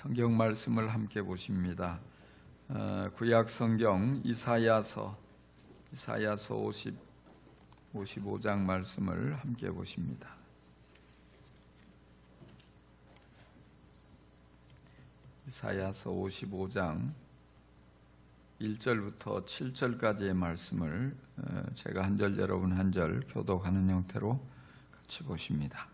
성경 말씀을 함께 보십니다. 구약 성경 이사야서 55장 말씀을 함께 보십니다. 이사야서 55장 1절부터 7절까지의 말씀을 제가 한 절 여러분 한 절 교독하는 형태로 같이 보십니다.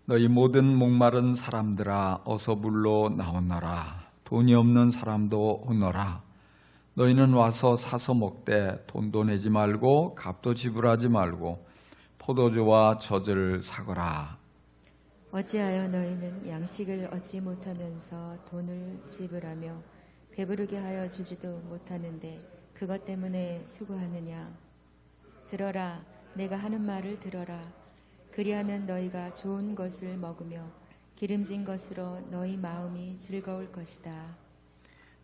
너희 모든 목마른 사람들아 어서 물로 나오너라. 돈이 없는 사람도 오너라. 너희는 와서 사서 먹되 돈도 내지 말고 값도 지불하지 말고 포도주와 젖을 사거라. 어찌하여 너희는 양식을 얻지 못하면서 돈을 지불하며 배부르게 하여 주지도 못하는데 그것 때문에 수고하느냐? 들어라, 내가 하는 말을 들어라. 그리하면 너희가 좋은 것을 먹으며 기름진 것으로 너희 마음이 즐거울 것이다.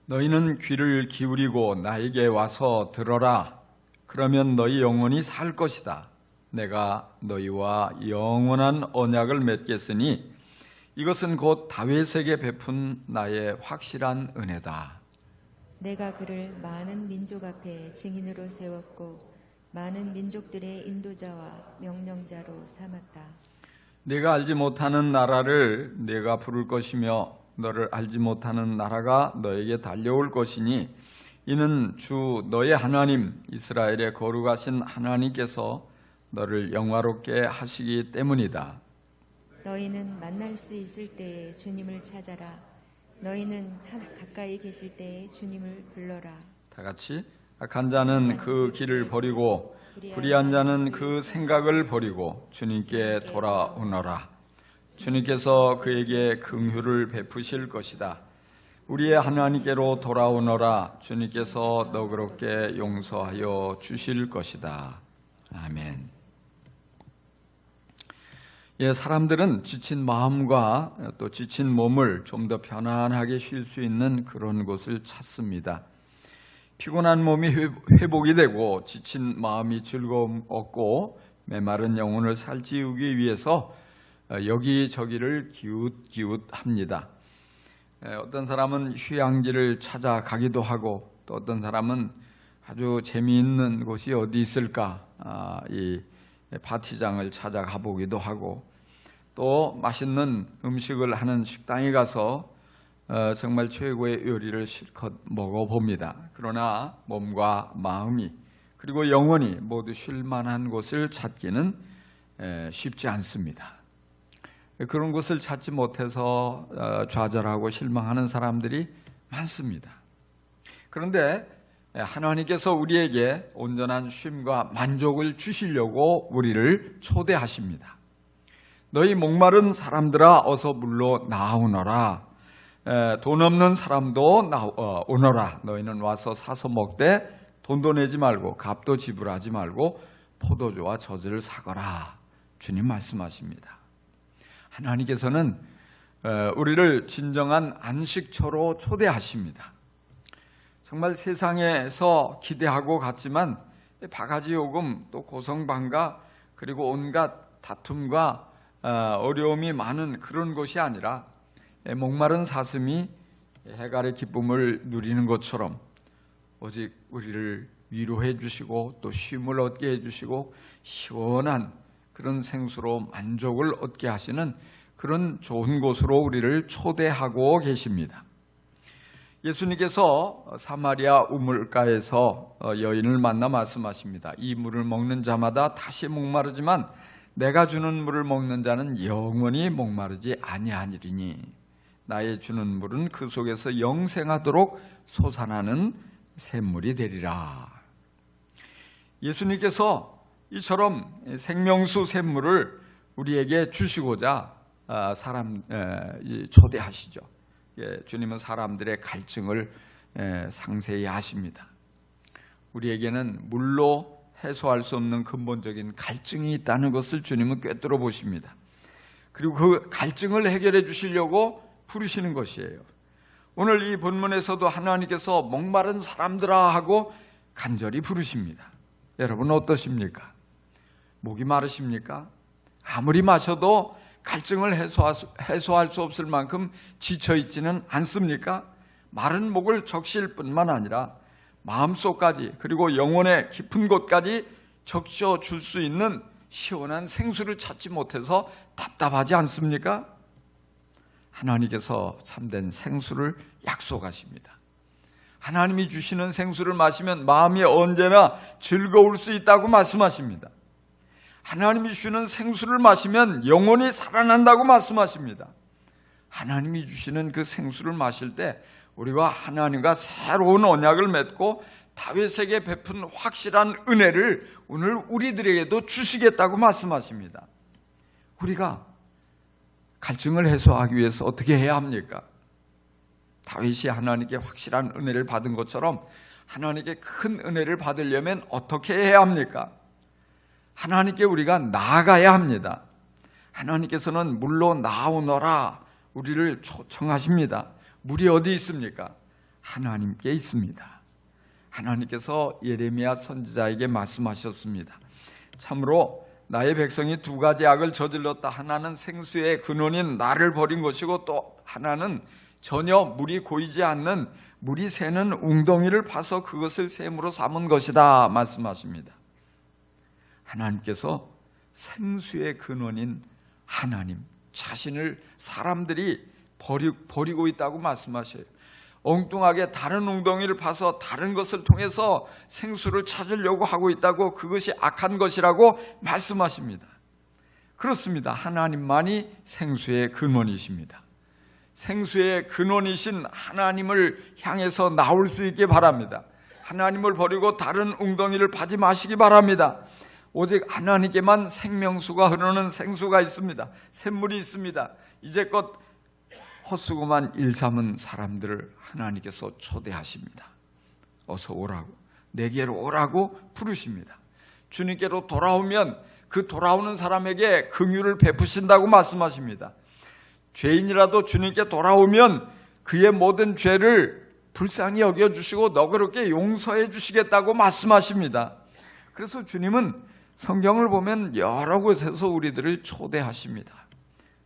너희는 귀를 기울이고 나에게 와서 들어라. 그러면 너희 영혼이 살 것이다. 내가 너희와 영원한 언약을 맺겠으니 이것은 곧 다윗에게 베푼 나의 확실한 은혜다. 내가 그를 많은 민족 앞에 증인으로 세웠고 많은 민족들의 인도자와 명령자로 삼았다. 네가 알지 못하는 나라를 네가 부를 것이며 너를 알지 못하는 나라가 너에게 달려올 것이니 이는 주 너의 하나님 이스라엘의 거룩하신 하나님께서 너를 영화롭게 하시기 때문이다. 너희는 만날 수 있을 때에 주님을 찾아라. 너희는 가까이 계실 때에 주님을 불러라. 다 같이 악한 자는 그 길을 버리고 불의한 자는 그 생각을 버리고 주님께 돌아오너라. 주님께서 그에게 긍휼을 베푸실 것이다. 우리의 하나님께로 돌아오너라. 주님께서 너그럽게 용서하여 주실 것이다. 아멘. 사람들은 지친 마음과 또 지친 몸을 좀 더 편안하게 쉴 수 있는 그런 곳을 찾습니다. 피곤한 몸이 회복이 되고 지친 마음이 즐거움 얻고 메마른 영혼을 살찌우기 위해서 여기저기를 기웃기웃합니다. 어떤 사람은 휴양지를 찾아가기도 하고 또 어떤 사람은 아주 재미있는 곳이 어디 있을까 이 파티장을 찾아가 보기도 하고 또 맛있는 음식을 하는 식당에 가서 정말 최고의 요리를 실컷 먹어봅니다. 그러나 몸과 마음이 그리고 영혼이 모두 쉴 만한 곳을 찾기는 쉽지 않습니다. 그런 곳을 찾지 못해서 좌절하고 실망하는 사람들이 많습니다. 그런데 하나님께서 우리에게 온전한 쉼과 만족을 주시려고 우리를 초대하십니다. 너희 목마른 사람들아 어서 물로 나오너라. 돈 없는 사람도 오너라. 너희는 와서 사서 먹되 돈도 내지 말고 값도 지불하지 말고 포도주와 젖을 사거라. 주님 말씀하십니다. 하나님께서는 우리를 진정한 안식처로 초대하십니다. 정말 세상에서 기대하고 갔지만 바가지 요금 또 고성방가 그리고 온갖 다툼과 어려움이 많은 그런 곳이 아니라 목마른 사슴이 해갈의 기쁨을 누리는 것처럼 오직 우리를 위로해 주시고 또 쉼을 얻게 해주시고 시원한 그런 생수로 만족을 얻게 하시는 그런 좋은 곳으로 우리를 초대하고 계십니다. 예수님께서 사마리아 우물가에서 여인을 만나 말씀하십니다. 이 물을 먹는 자마다 다시 목마르지만 내가 주는 물을 먹는 자는 영원히 목마르지 아니하리니 나의 주는 물은 그 속에서 영생하도록 솟아나는 샘물이 되리라. 예수님께서 이처럼 생명수 샘물을 우리에게 주시고자 초대하시죠. 주님은 사람들의 갈증을 상세히 아십니다. 우리에게는 물로 해소할 수 없는 근본적인 갈증이 있다는 것을 주님은 꿰뚫어 보십니다. 그리고 그 갈증을 해결해 주시려고 부르시는 것이에요. 오늘 이 본문에서도 하나님께서 목마른 사람들아 하고 간절히 부르십니다. 여러분 어떠십니까? 목이 마르십니까? 아무리 마셔도 갈증을 해소할 수 없을 만큼 지쳐있지는 않습니까? 마른 목을 적실 뿐만 아니라 마음속까지 그리고 영혼의 깊은 곳까지 적셔줄 수 있는 시원한 생수를 찾지 못해서 답답하지 않습니까? 하나님께서 참된 생수를 약속하십니다. 하나님이 주시는 생수를 마시면 마음이 언제나 즐거울 수 있다고 말씀하십니다. 하나님이 주시는 생수를 마시면 영혼이 살아난다고 말씀하십니다. 하나님이 주시는 그 생수를 마실 때 우리가 하나님과 새로운 언약을 맺고 다윗에게 베푼 확실한 은혜를 오늘 우리들에게도 주시겠다고 말씀하십니다. 우리가 갈증을 해소하기 위해서 어떻게 해야 합니까? 다윗이 하나님께 확실한 은혜를 받은 것처럼 하나님께 큰 은혜를 받으려면 어떻게 해야 합니까? 하나님께 우리가 나아가야 합니다. 하나님께서는 물로 나오너라 우리를 초청하십니다. 물이 어디 있습니까? 하나님께 있습니다. 하나님께서 예레미야 선지자에게 말씀하셨습니다. 참으로 나의 백성이 두 가지 악을 저질렀다. 하나는 생수의 근원인 나를 버린 것이고 또 하나는 전혀 물이 고이지 않는 물이 새는 웅덩이를 파서 그것을 샘으로 삼은 것이다 말씀하십니다. 하나님께서 생수의 근원인 하나님 자신을 사람들이 버리고 있다고 말씀하셔요. 엉뚱하게 다른 웅덩이를 파서 다른 것을 통해서 생수를 찾으려고 하고 있다고 그것이 악한 것이라고 말씀하십니다. 그렇습니다. 하나님만이 생수의 근원이십니다. 생수의 근원이신 하나님을 향해서 나올 수 있게 바랍니다. 하나님을 버리고 다른 웅덩이를 파지 마시기 바랍니다. 오직 하나님께만 생명수가 흐르는 생수가 있습니다. 샘물이 있습니다. 이제껏 헛수고만 일삼은 사람들을 하나님께서 초대하십니다. 어서 오라고, 내게로 오라고 부르십니다. 주님께로 돌아오면 그 돌아오는 사람에게 긍휼을 베푸신다고 말씀하십니다. 죄인이라도 주님께 돌아오면 그의 모든 죄를 불쌍히 여겨주시고 너그럽게 용서해 주시겠다고 말씀하십니다. 그래서 주님은 성경을 보면 여러 곳에서 우리들을 초대하십니다.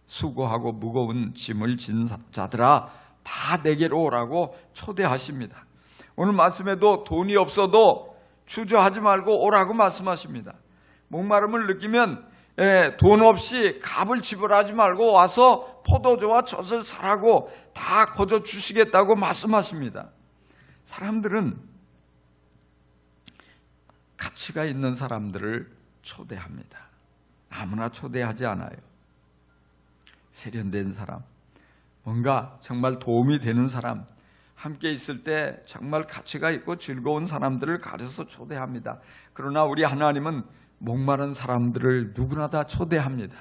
수고하고 무거운 짐을 진 자들아 다 내게로 오라고 초대하십니다. 오늘 말씀에도 돈이 없어도 주저하지 말고 오라고 말씀하십니다. 목마름을 느끼면 돈 없이 값을 지불하지 말고 와서 포도주와 젖을 사라고 다 거저 주시겠다고 말씀하십니다. 사람들은 가치가 있는 사람들을 초대합니다. 아무나 초대하지 않아요. 세련된 사람, 뭔가 정말 도움이 되는 사람, 함께 있을 때 정말 가치가 있고 즐거운 사람들을 가려서 초대합니다. 그러나 우리 하나님은 목마른 사람들을 누구나 다 초대합니다.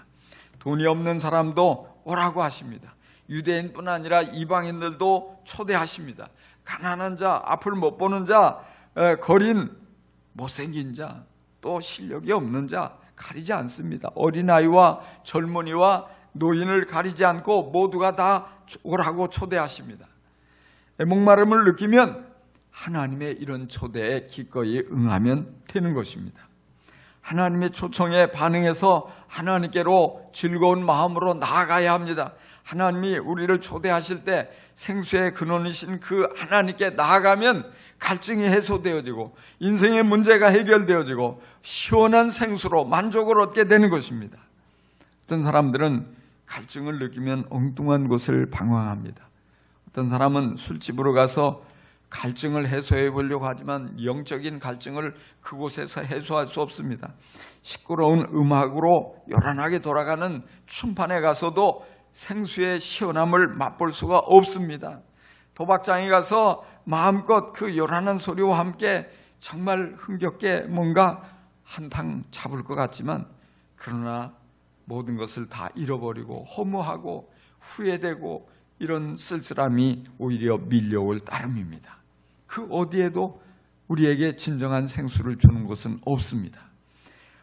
돈이 없는 사람도 오라고 하십니다. 유대인뿐 아니라 이방인들도 초대하십니다. 가난한 자, 앞을 못 보는 자, 거린 못생긴 자, 또 실력이 없는 자 가리지 않습니다. 어린아이와 젊은이와 노인을 가리지 않고 모두가 다 오라고 초대하십니다. 목마름을 느끼면 하나님의 이런 초대에 기꺼이 응하면 되는 것입니다. 하나님의 초청에 반응해서 하나님께로 즐거운 마음으로 나아가야 합니다. 하나님이 우리를 초대하실 때 생수의 근원이신 그 하나님께 나아가면 갈증이 해소되어지고 인생의 문제가 해결되어지고 시원한 생수로 만족을 얻게 되는 것입니다. 어떤 사람들은 갈증을 느끼면 엉뚱한 곳을 방황합니다. 어떤 사람은 술집으로 가서 갈증을 해소해 보려고 하지만 영적인 갈증을 그곳에서 해소할 수 없습니다. 시끄러운 음악으로 요란하게 돌아가는 춤판에 가서도 생수의 시원함을 맛볼 수가 없습니다. 도박장에 가서 마음껏 그 요란한 소리와 함께 정말 흥겹게 뭔가 한탕 잡을 것 같지만 그러나 모든 것을 다 잃어버리고 허무하고 후회되고 이런 쓸쓸함이 오히려 밀려올 따름입니다. 그 어디에도 우리에게 진정한 생수를 주는 것은 없습니다.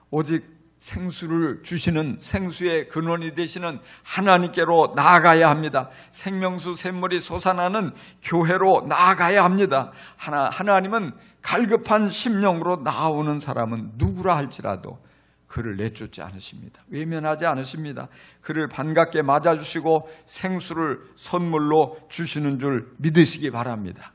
오직 생수를 주시는 생수의 근원이 되시는 하나님께로 나아가야 합니다. 생명수 샘물이 솟아나는 교회로 나아가야 합니다. 하나님은 갈급한 심령으로 나아오는 사람은 누구라 할지라도 그를 내쫓지 않으십니다. 외면하지 않으십니다. 그를 반갑게 맞아주시고 생수를 선물로 주시는 줄 믿으시기 바랍니다.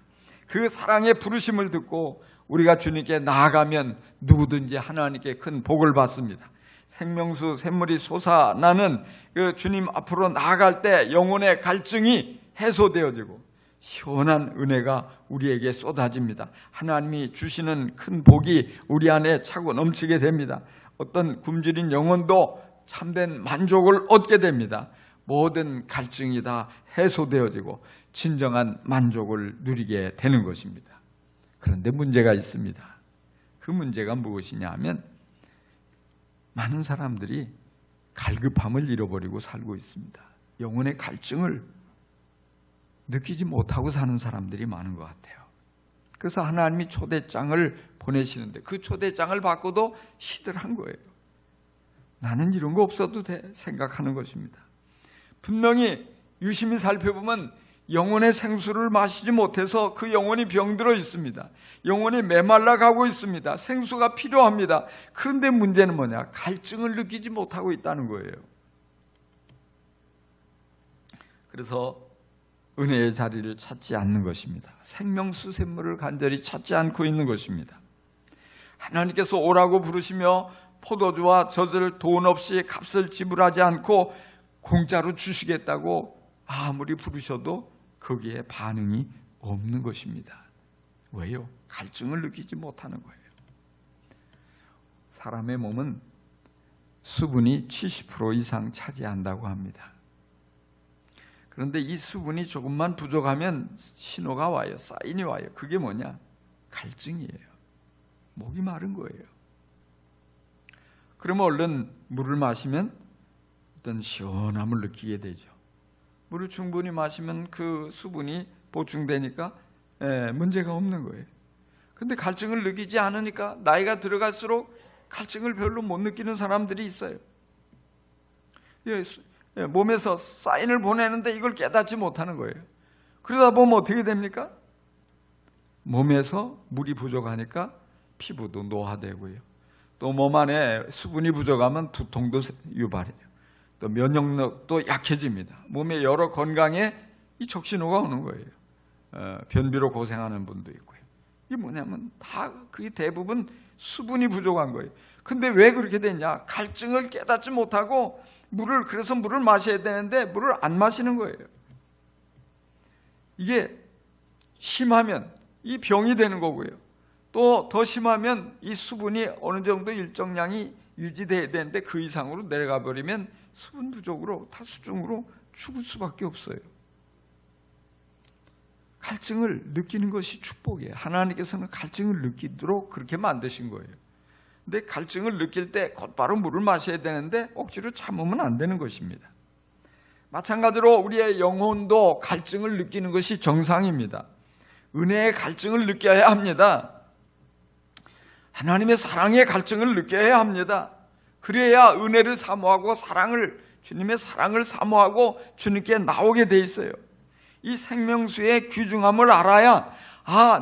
그 사랑의 부르심을 듣고 우리가 주님께 나아가면 누구든지 하나님께 큰 복을 받습니다. 생명수 샘물이 솟아나는 그 주님 앞으로 나아갈 때 영혼의 갈증이 해소되어지고 시원한 은혜가 우리에게 쏟아집니다. 하나님이 주시는 큰 복이 우리 안에 차고 넘치게 됩니다. 어떤 굶주린 영혼도 참된 만족을 얻게 됩니다. 모든 갈증이 다 해소되어지고 진정한 만족을 누리게 되는 것입니다. 그런데 문제가 있습니다. 그 문제가 무엇이냐 하면 많은 사람들이 갈급함을 잃어버리고 살고 있습니다. 영혼의 갈증을 느끼지 못하고 사는 사람들이 많은 것 같아요. 그래서 하나님이 초대장을 보내시는데 그 초대장을 받고도 시들한 거예요. 나는 이런 거 없어도 돼 생각하는 것입니다. 분명히 유심히 살펴보면 영혼의 생수를 마시지 못해서 그 영혼이 병들어 있습니다. 영혼이 메말라 가고 있습니다. 생수가 필요합니다. 그런데 문제는 뭐냐? 갈증을 느끼지 못하고 있다는 거예요. 그래서 은혜의 자리를 찾지 않는 것입니다. 생명수 샘물을 간절히 찾지 않고 있는 것입니다. 하나님께서 오라고 부르시며 포도주와 젖을 돈 없이 값을 지불하지 않고 공짜로 주시겠다고 아무리 부르셔도 거기에 반응이 없는 것입니다. 왜요? 갈증을 느끼지 못하는 거예요. 사람의 몸은 수분이 70% 이상 차지한다고 합니다. 그런데 이 수분이 조금만 부족하면 신호가 와요. 사인이 와요. 그게 뭐냐? 갈증이에요. 목이 마른 거예요. 그러면 얼른 물을 마시면 어떤 시원함을 느끼게 되죠. 물을 충분히 마시면 그 수분이 보충되니까 문제가 없는 거예요. 그런데 갈증을 느끼지 않으니까 나이가 들어갈수록 갈증을 별로 못 느끼는 사람들이 있어요. 몸에서 사인을 보내는데 이걸 깨닫지 못하는 거예요. 그러다 보면 어떻게 됩니까? 몸에서 물이 부족하니까 피부도 노화되고요. 또 몸 안에 수분이 부족하면 두통도 유발해요. 또 면역력도 약해집니다. 몸의 여러 건강에 이 적신호가 오는 거예요. 변비로 고생하는 분도 있고요. 이게 뭐냐면 다 그게 대부분 수분이 부족한 거예요. 근데 왜 그렇게 됐냐? 갈증을 깨닫지 못하고 그래서 물을 마셔야 되는데 물을 안 마시는 거예요. 이게 심하면 이 병이 되는 거고요. 또 더 심하면 이 수분이 어느 정도 일정량이 유지돼야 되는데 그 이상으로 내려가 버리면 수분 부족으로 탈수증으로 죽을 수밖에 없어요. 갈증을 느끼는 것이 축복이에요. 하나님께서는 갈증을 느끼도록 그렇게 만드신 거예요. 근데 갈증을 느낄 때 곧바로 물을 마셔야 되는데 억지로 참으면 안 되는 것입니다. 마찬가지로 우리의 영혼도 갈증을 느끼는 것이 정상입니다. 은혜의 갈증을 느껴야 합니다. 하나님의 사랑의 갈증을 느껴야 합니다. 그래야 은혜를 사모하고 주님의 사랑을 사모하고 주님께 나오게 돼 있어요. 이 생명수의 귀중함을 알아야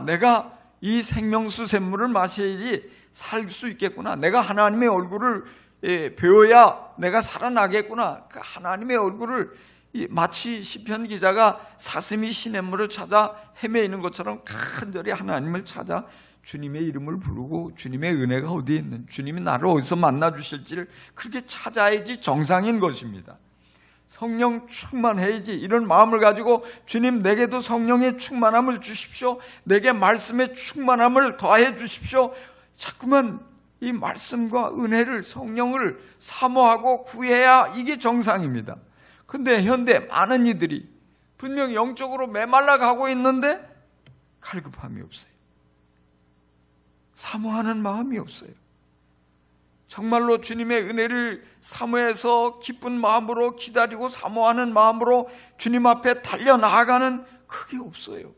내가 이 생명수 샘물을 마셔야지 살 수 있겠구나. 내가 하나님의 얼굴을 배워야 내가 살아나겠구나. 그 하나님의 얼굴을 마치 시편 기자가 사슴이 시냇물을 찾아 헤매이는 것처럼 간절히 하나님을 찾아 주님의 이름을 부르고 주님의 은혜가 어디에 있는, 주님이 나를 어디서 만나 주실지를 그렇게 찾아야지 정상인 것입니다. 성령 충만해야지. 이런 마음을 가지고 주님 내게도 성령의 충만함을 주십시오. 내게 말씀의 충만함을 더해 주십시오. 자꾸만 이 말씀과 은혜를, 성령을 사모하고 구해야 이게 정상입니다. 근데 현대 많은 이들이 분명 영적으로 메말라 가고 있는데 갈급함이 없어요. 사모하는 마음이 없어요. 정말로 주님의 은혜를 사모해서 기쁜 마음으로 기다리고 사모하는 마음으로 주님 앞에 달려나가는 그게 없어요.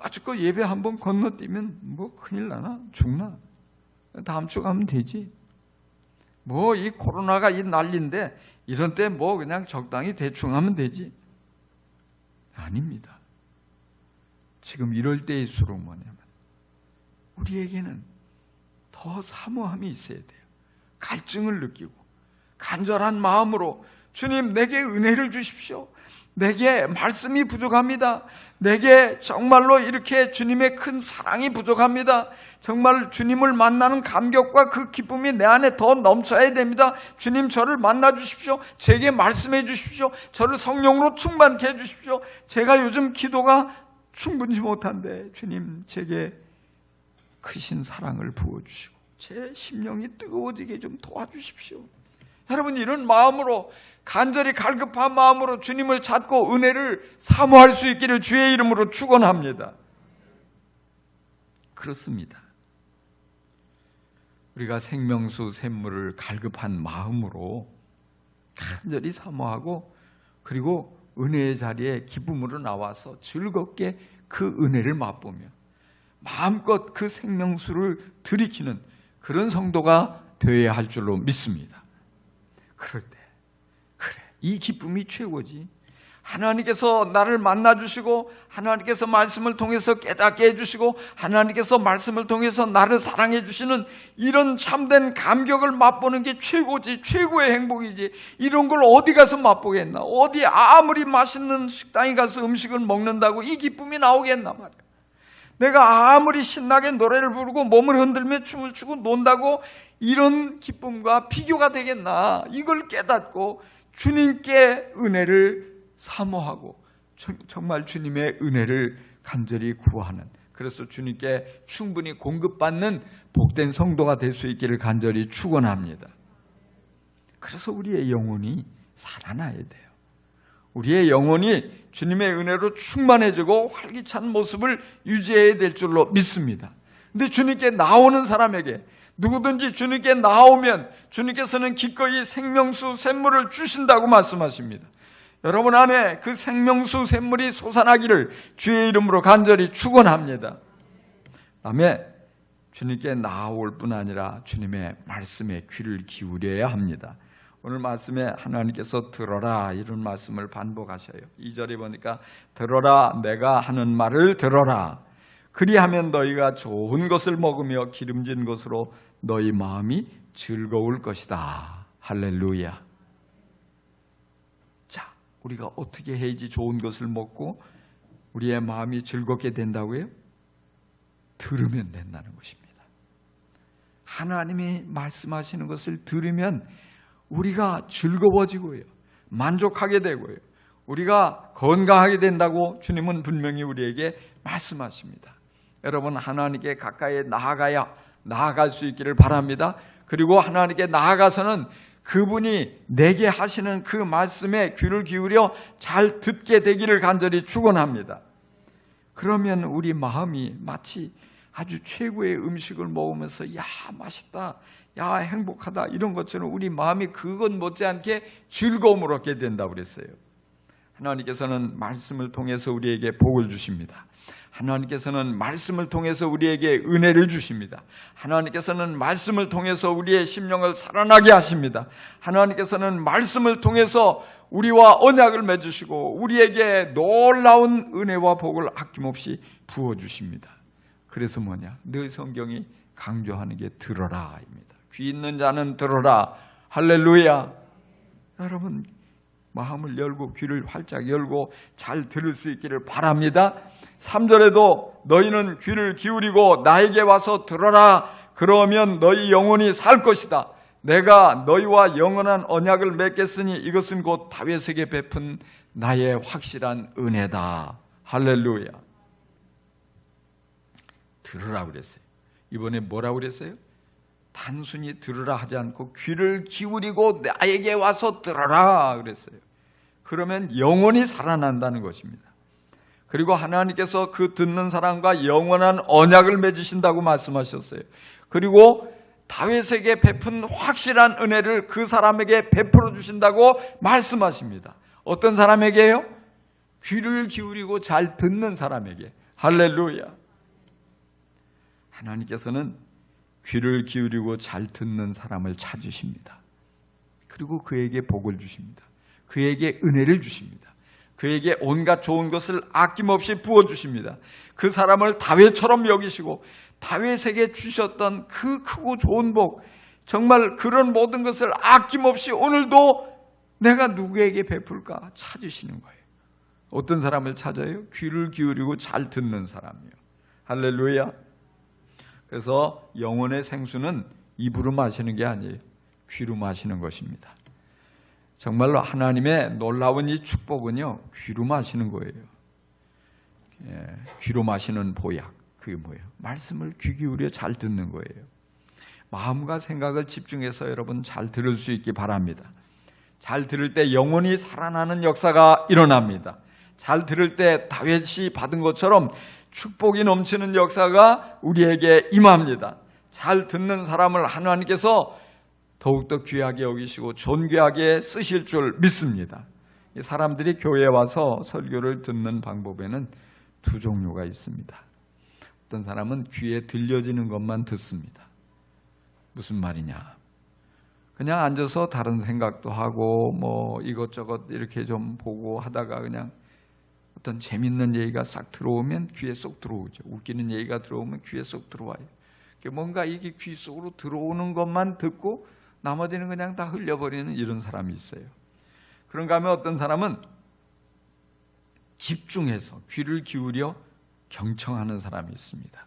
아직껏 예배 한번 건너뛰면 큰일 나나? 죽나? 다음 주 가면 되지. 이 코로나가 이 난리인데 이런 때 그냥 적당히 대충 하면 되지. 아닙니다. 지금 이럴 때일수록 뭐냐면 우리에게는 더 사모함이 있어야 돼요. 갈증을 느끼고 간절한 마음으로 주님 내게 은혜를 주십시오. 내게 말씀이 부족합니다. 내게 정말로 이렇게 주님의 큰 사랑이 부족합니다. 정말 주님을 만나는 감격과 그 기쁨이 내 안에 더 넘쳐야 됩니다. 주님 저를 만나 주십시오. 제게 말씀해 주십시오. 저를 성령으로 충만케 해 주십시오. 제가 요즘 기도가 충분히 못한데 주님 제게 크신 사랑을 부어주시고 제 심령이 뜨거워지게 좀 도와주십시오. 여러분 이런 마음으로 간절히 갈급한 마음으로 주님을 찾고 은혜를 사모할 수 있기를 주의 이름으로 축원합니다. 그렇습니다. 우리가 생명수 샘물을 갈급한 마음으로 간절히 사모하고 그리고 은혜의 자리에 기쁨으로 나와서 즐겁게 그 은혜를 맛보며 마음껏 그 생명수를 들이키는 그런 성도가 되어야 할 줄로 믿습니다. 그럴 때 그래 이 기쁨이 최고지. 하나님께서 나를 만나주시고 하나님께서 말씀을 통해서 깨닫게 해주시고 하나님께서 말씀을 통해서 나를 사랑해 주시는 이런 참된 감격을 맛보는 게 최고지. 최고의 행복이지. 이런 걸 어디 가서 맛보겠나. 어디 아무리 맛있는 식당에 가서 음식을 먹는다고 이 기쁨이 나오겠나 말이야. 내가 아무리 신나게 노래를 부르고 몸을 흔들며 춤을 추고 논다고 이런 기쁨과 비교가 되겠나. 이걸 깨닫고 주님께 은혜를 사모하고 정말 주님의 은혜를 간절히 구하는, 그래서 주님께 충분히 공급받는 복된 성도가 될 수 있기를 간절히 축원합니다. 그래서 우리의 영혼이 살아나야 돼요. 우리의 영혼이 주님의 은혜로 충만해지고 활기찬 모습을 유지해야 될 줄로 믿습니다. 근데 주님께 나오는 사람에게, 누구든지 주님께 나오면 주님께서는 기꺼이 생명수 샘물을 주신다고 말씀하십니다. 여러분 안에 그 생명수 샘물이 솟아나기를 주의 이름으로 간절히 축원합니다. 다음에 주님께 나올 뿐 아니라 주님의 말씀에 귀를 기울여야 합니다. 오늘 말씀에 하나님께서 들어라 이런 말씀을 반복하셔요. 2절에 보니까 들어라 내가 하는 말을 들어라. 그리하면 너희가 좋은 것을 먹으며 기름진 것으로 너희 마음이 즐거울 것이다. 할렐루야. 자, 우리가 어떻게 해야지 좋은 것을 먹고 우리의 마음이 즐겁게 된다고요? 들으면 된다는 것입니다. 하나님이 말씀하시는 것을 들으면 우리가 즐거워지고요, 만족하게 되고요, 우리가 건강하게 된다고 주님은 분명히 우리에게 말씀하십니다. 여러분 하나님께 가까이 나아갈 수 있기를 바랍니다. 그리고 하나님께 나아가서는 그분이 내게 하시는 그 말씀에 귀를 기울여 잘 듣게 되기를 간절히 축원합니다. 그러면 우리 마음이 마치 아주 최고의 음식을 먹으면서 야 맛있다, 야 행복하다 이런 것처럼 우리 마음이 그것 못지않게 즐거움을 얻게 된다고 그랬어요. 하나님께서는 말씀을 통해서 우리에게 복을 주십니다. 하나님께서는 말씀을 통해서 우리에게 은혜를 주십니다. 하나님께서는 말씀을 통해서 우리의 심령을 살아나게 하십니다. 하나님께서는 말씀을 통해서 우리와 언약을 맺으시고 우리에게 놀라운 은혜와 복을 아낌없이 부어주십니다. 그래서 뭐냐? 늘 성경이 강조하는 게 들어라입니다. 귀 있는 자는 들어라. 할렐루야. 여러분 마음을 열고 귀를 활짝 열고 잘 들을 수 있기를 바랍니다. 3절에도 너희는 귀를 기울이고 나에게 와서 들어라. 그러면 너희 영혼이 살 것이다. 내가 너희와 영원한 언약을 맺겠으니 이것은 곧 다윗에게 베푼 나의 확실한 은혜다. 할렐루야. 들으라고 그랬어요. 이번에 뭐라고 그랬어요? 단순히 들으라 하지 않고 귀를 기울이고 나에게 와서 들어라 그랬어요. 그러면 영혼이 살아난다는 것입니다. 그리고 하나님께서 그 듣는 사람과 영원한 언약을 맺으신다고 말씀하셨어요. 그리고 다윗에게 베푼 확실한 은혜를 그 사람에게 베풀어 주신다고 말씀하십니다. 어떤 사람에게요? 귀를 기울이고 잘 듣는 사람에게. 할렐루야. 하나님께서는 귀를 기울이고 잘 듣는 사람을 찾으십니다. 그리고 그에게 복을 주십니다. 그에게 은혜를 주십니다. 그에게 온갖 좋은 것을 아낌없이 부어주십니다. 그 사람을 다윗처럼 여기시고 다윗에게 주셨던 그 크고 좋은 복, 정말 그런 모든 것을 아낌없이 오늘도 내가 누구에게 베풀까 찾으시는 거예요. 어떤 사람을 찾아요? 귀를 기울이고 잘 듣는 사람이요. 할렐루야. 그래서 영혼의 생수는 입으로 마시는 게 아니에요. 귀로 마시는 것입니다. 정말로 하나님의 놀라운 이 축복은요, 귀로 마시는 거예요. 귀로 마시는 보약. 그게 뭐예요? 말씀을 귀 기울여 잘 듣는 거예요. 마음과 생각을 집중해서 여러분 잘 들을 수 있기 바랍니다. 잘 들을 때 영혼이 살아나는 역사가 일어납니다. 잘 들을 때 다윗이 받은 것처럼 축복이 넘치는 역사가 우리에게 임합니다. 잘 듣는 사람을 하나님께서 더욱더 귀하게 여기시고 존귀하게 쓰실 줄 믿습니다. 사람들이 교회에 와서 설교를 듣는 방법에는 두 종류가 있습니다. 어떤 사람은 귀에 들려지는 것만 듣습니다. 무슨 말이냐? 그냥 앉아서 다른 생각도 하고 뭐 이것저것 이렇게 좀 보고 하다가 그냥 어떤 재밌는 얘기가 싹 들어오면 귀에 쏙 들어오죠. 웃기는 얘기가 들어오면 귀에 쏙 들어와요. 뭔가 이게 귀 속으로 들어오는 것만 듣고 나머지는 그냥 다 흘려버리는 이런 사람이 있어요. 그런가 하면 어떤 사람은 집중해서 귀를 기울여 경청하는 사람이 있습니다.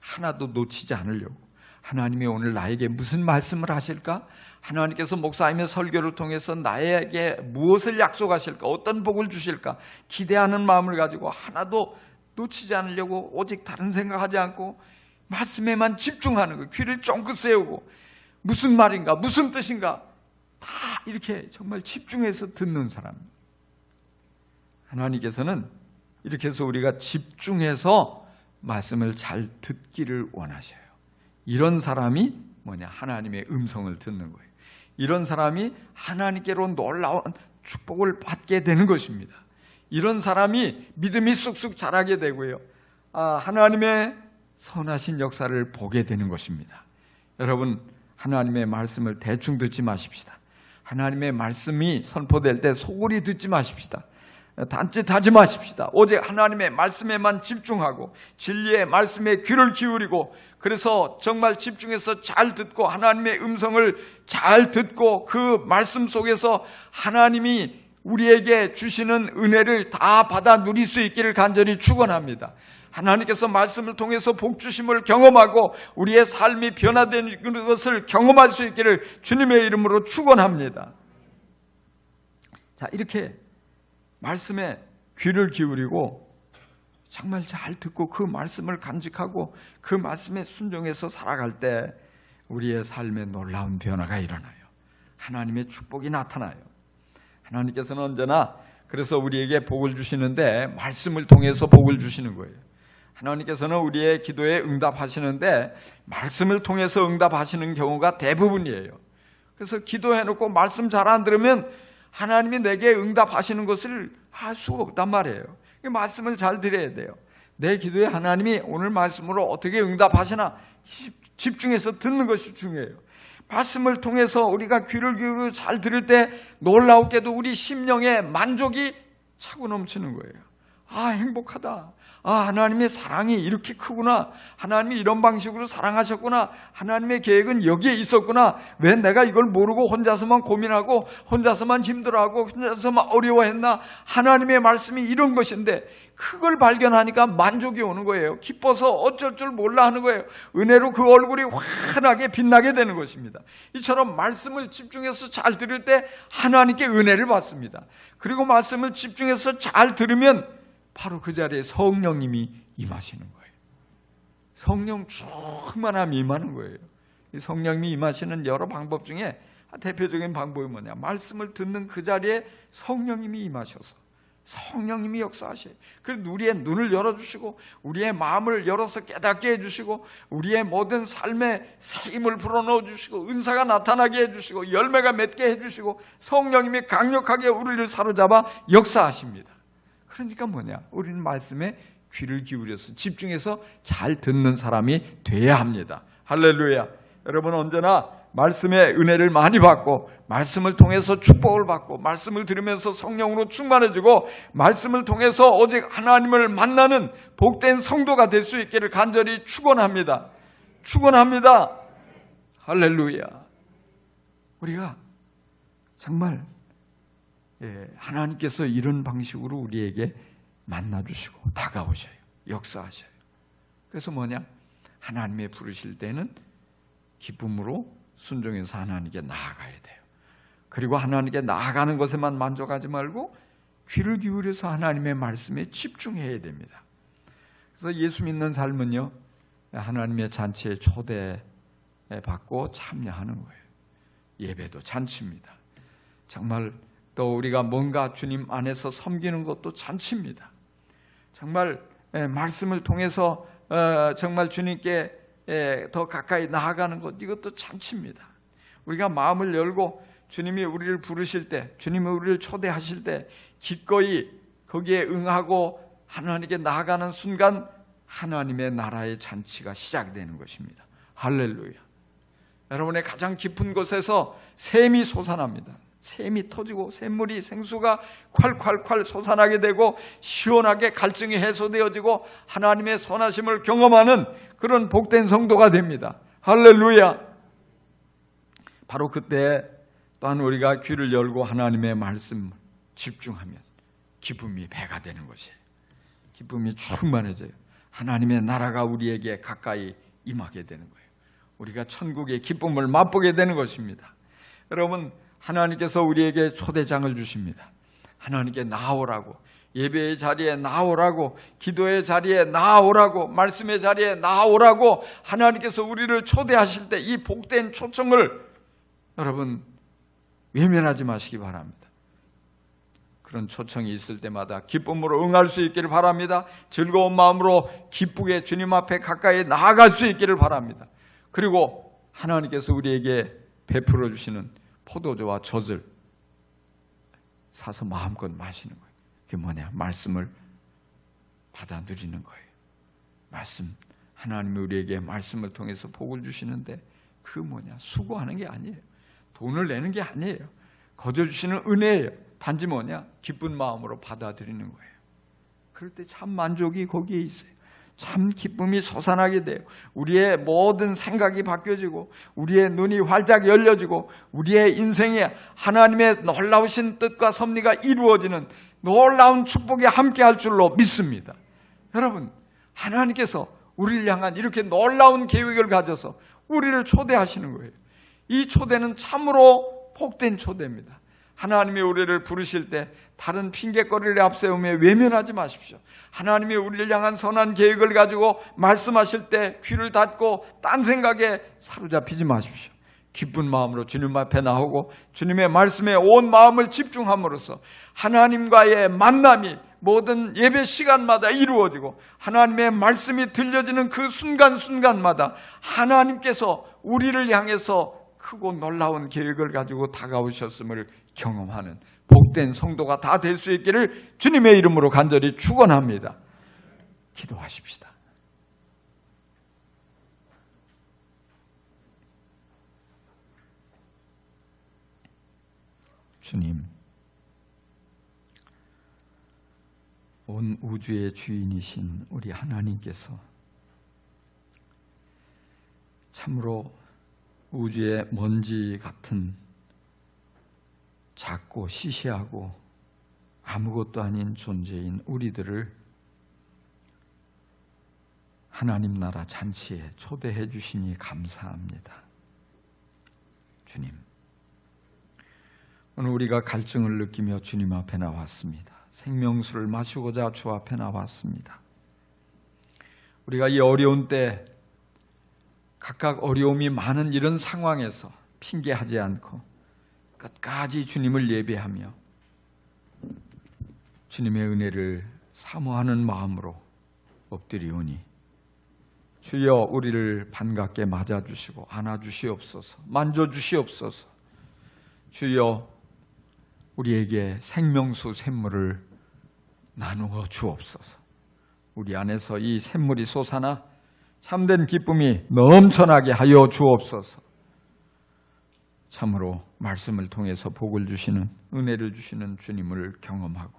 하나도 놓치지 않으려고. 하나님이 오늘 나에게 무슨 말씀을 하실까? 하나님께서 목사님의 설교를 통해서 나에게 무엇을 약속하실까? 어떤 복을 주실까? 기대하는 마음을 가지고 하나도 놓치지 않으려고 오직 다른 생각하지 않고 말씀에만 집중하는 거예요. 귀를 쫑긋 세우고 무슨 말인가? 무슨 뜻인가? 다 이렇게 정말 집중해서 듣는 사람. 하나님께서는 이렇게 해서 우리가 집중해서 말씀을 잘 듣기를 원하셔요. 이런 사람이 뭐냐? 하나님의 음성을 듣는 거예요. 이런 사람이 하나님께로 놀라운 축복을 받게 되는 것입니다. 이런 사람이 믿음이 쑥쑥 자라게 되고요. 하나님의 선하신 역사를 보게 되는 것입니다. 여러분, 하나님의 말씀을 대충 듣지 마십시다. 하나님의 말씀이 선포될 때 소홀히 듣지 마십시다. 단짓하지 마십시다. 오직 하나님의 말씀에만 집중하고 진리의 말씀에 귀를 기울이고 그래서 정말 집중해서 잘 듣고 하나님의 음성을 잘 듣고 그 말씀 속에서 하나님이 우리에게 주시는 은혜를 다 받아 누릴 수 있기를 간절히 축원합니다. 하나님께서 말씀을 통해서 복 주심을 경험하고 우리의 삶이 변화되는 것을 경험할 수 있기를 주님의 이름으로 축원합니다. 자, 이렇게 말씀에 귀를 기울이고 정말 잘 듣고 그 말씀을 간직하고 그 말씀에 순종해서 살아갈 때 우리의 삶에 놀라운 변화가 일어나요. 하나님의 축복이 나타나요. 하나님께서는 언제나 그래서 우리에게 복을 주시는데 말씀을 통해서 복을 주시는 거예요. 하나님께서는 우리의 기도에 응답하시는데 말씀을 통해서 응답하시는 경우가 대부분이에요. 그래서 기도해놓고 말씀 잘 안 들으면 하나님이 내게 응답하시는 것을 알 수가 없단 말이에요. 말씀을 잘 들어야 돼요. 내 기도에 하나님이 오늘 말씀으로 어떻게 응답하시나 집중해서 듣는 것이 중요해요. 말씀을 통해서 우리가 귀를 기울여 잘 들을 때 놀라웠게도 우리 심령에 만족이 차고 넘치는 거예요. 행복하다. 하나님의 사랑이 이렇게 크구나. 하나님이 이런 방식으로 사랑하셨구나. 하나님의 계획은 여기에 있었구나. 왜 내가 이걸 모르고 혼자서만 고민하고 혼자서만 힘들어하고 혼자서만 어려워했나. 하나님의 말씀이 이런 것인데 그걸 발견하니까 만족이 오는 거예요. 기뻐서 어쩔 줄 몰라 하는 거예요. 은혜로 그 얼굴이 환하게 빛나게 되는 것입니다. 이처럼 말씀을 집중해서 잘 들을 때 하나님께 은혜를 받습니다. 그리고 말씀을 집중해서 잘 들으면 바로 그 자리에 성령님이 임하시는 거예요. 성령 충만함이 임하는 거예요. 이 성령님이 임하시는 여러 방법 중에 대표적인 방법이 뭐냐? 말씀을 듣는 그 자리에 성령님이 임하셔서 성령님이 역사하셔요. 그래서 우리의 눈을 열어주시고 우리의 마음을 열어서 깨닫게 해주시고 우리의 모든 삶에 새 힘을 불어넣어 주시고 은사가 나타나게 해주시고 열매가 맺게 해주시고 성령님이 강력하게 우리를 사로잡아 역사하십니다. 그러니까 뭐냐? 우리는 말씀에 귀를 기울여서 집중해서 잘 듣는 사람이 돼야 합니다. 할렐루야. 여러분 언제나 말씀의 은혜를 많이 받고 말씀을 통해서 축복을 받고 말씀을 들으면서 성령으로 충만해지고 말씀을 통해서 오직 하나님을 만나는 복된 성도가 될 수 있기를 간절히 축원합니다. 축원합니다. 할렐루야. 우리가 정말 하나님께서 이런 방식으로 우리에게 만나주시고 다가오셔요. 역사하셔요. 그래서 뭐냐? 하나님의 부르실 때는 기쁨으로 순종해서 하나님께 나아가야 돼요. 그리고 하나님께 나아가는 것에만 만족하지 말고 귀를 기울여서 하나님의 말씀에 집중해야 됩니다. 그래서 예수 믿는 삶은요, 하나님의 잔치에 초대받고 참여하는 거예요. 예배도 잔치입니다. 정말 또 우리가 뭔가 주님 안에서 섬기는 것도 잔치입니다. 정말 말씀을 통해서 정말 주님께 더 가까이 나아가는 것, 이것도 잔치입니다. 우리가 마음을 열고 주님이 우리를 부르실 때, 주님이 우리를 초대하실 때 기꺼이 거기에 응하고 하나님께 나아가는 순간 하나님의 나라의 잔치가 시작되는 것입니다. 할렐루야. 여러분의 가장 깊은 곳에서 샘이 솟아납니다. 샘이 터지고 샘물이 생수가 콸콸콸 솟아나게 되고 시원하게 갈증이 해소되어지고 하나님의 선하심을 경험하는 그런 복된 성도가 됩니다. 할렐루야. 바로 그때 또한 우리가 귀를 열고 하나님의 말씀 집중하면 기쁨이 배가 되는 것이에요. 기쁨이 충만해져요. 하나님의 나라가 우리에게 가까이 임하게 되는 거예요. 우리가 천국의 기쁨을 맛보게 되는 것입니다. 여러분, 하나님께서 우리에게 초대장을 주십니다. 하나님께 나오라고, 예배의 자리에 나오라고, 기도의 자리에 나오라고, 말씀의 자리에 나오라고 하나님께서 우리를 초대하실 때 이 복된 초청을 여러분 외면하지 마시기 바랍니다. 그런 초청이 있을 때마다 기쁨으로 응할 수 있기를 바랍니다. 즐거운 마음으로 기쁘게 주님 앞에 가까이 나아갈 수 있기를 바랍니다. 그리고 하나님께서 우리에게 베풀어 주시는 포도주와 젖을 사서 마음껏 마시는 거예요. 그게 뭐냐? 말씀을 받아 누리는 거예요. 말씀, 하나님이 우리에게 말씀을 통해서 복을 주시는데 그 뭐냐? 수고하는 게 아니에요. 돈을 내는 게 아니에요. 거저주시는 은혜예요. 단지 뭐냐? 기쁜 마음으로 받아들이는 거예요. 그럴 때 참 만족이 거기에 있어요. 참 기쁨이 솟아나게 돼요. 우리의 모든 생각이 바뀌어지고 우리의 눈이 활짝 열려지고 우리의 인생에 하나님의 놀라우신 뜻과 섭리가 이루어지는 놀라운 축복이 함께할 줄로 믿습니다. 여러분, 하나님께서 우리를 향한 이렇게 놀라운 계획을 가져서 우리를 초대하시는 거예요. 이 초대는 참으로 복된 초대입니다. 하나님이 우리를 부르실 때 다른 핑계거리를 앞세우며 외면하지 마십시오. 하나님이 우리를 향한 선한 계획을 가지고 말씀하실 때 귀를 닫고 딴 생각에 사로잡히지 마십시오. 기쁜 마음으로 주님 앞에 나오고 주님의 말씀에 온 마음을 집중함으로써 하나님과의 만남이 모든 예배 시간마다 이루어지고 하나님의 말씀이 들려지는 그 순간순간마다 하나님께서 우리를 향해서 크고 놀라운 계획을 가지고 다가오셨음을 경험하는 복된 성도가 다 될 수 있기를 주님의 이름으로 간절히 축원합니다. 기도하십시다. 주님, 온 우주의 주인이신 우리 하나님께서 참으로 우주의 먼지 같은 작고 시시하고 아무것도 아닌 존재인 우리들을 하나님 나라 잔치에 초대해 주시니 감사합니다. 주님, 오늘 우리가 갈증을 느끼며 주님 앞에 나왔습니다. 생명수를 마시고자 주 앞에 나왔습니다. 우리가 이 어려운 때 각각 어려움이 많은 이런 상황에서 핑계하지 않고 끝까지 주님을 예배하며 주님의 은혜를 사모하는 마음으로 엎드리오니 주여 우리를 반갑게 맞아주시고 안아주시옵소서, 만져주시옵소서. 주여 우리에게 생명수 샘물을 나누어 주옵소서. 우리 안에서 이 샘물이 솟아나 참된 기쁨이 넘쳐나게 하여 주옵소서. 참으로 말씀을 통해서 복을 주시는, 은혜를 주시는 주님을 경험하고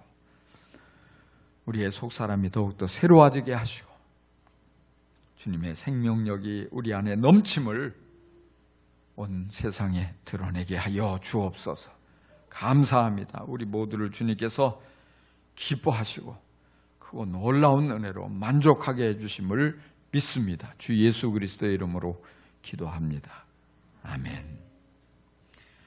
우리의 속사람이 더욱더 새로워지게 하시고 주님의 생명력이 우리 안에 넘침을 온 세상에 드러내게 하여 주옵소서. 감사합니다. 우리 모두를 주님께서 기뻐하시고 크고 놀라운 은혜로 만족하게 해주심을 믿습니다. 주 예수 그리스도의 이름으로 기도합니다. 아멘.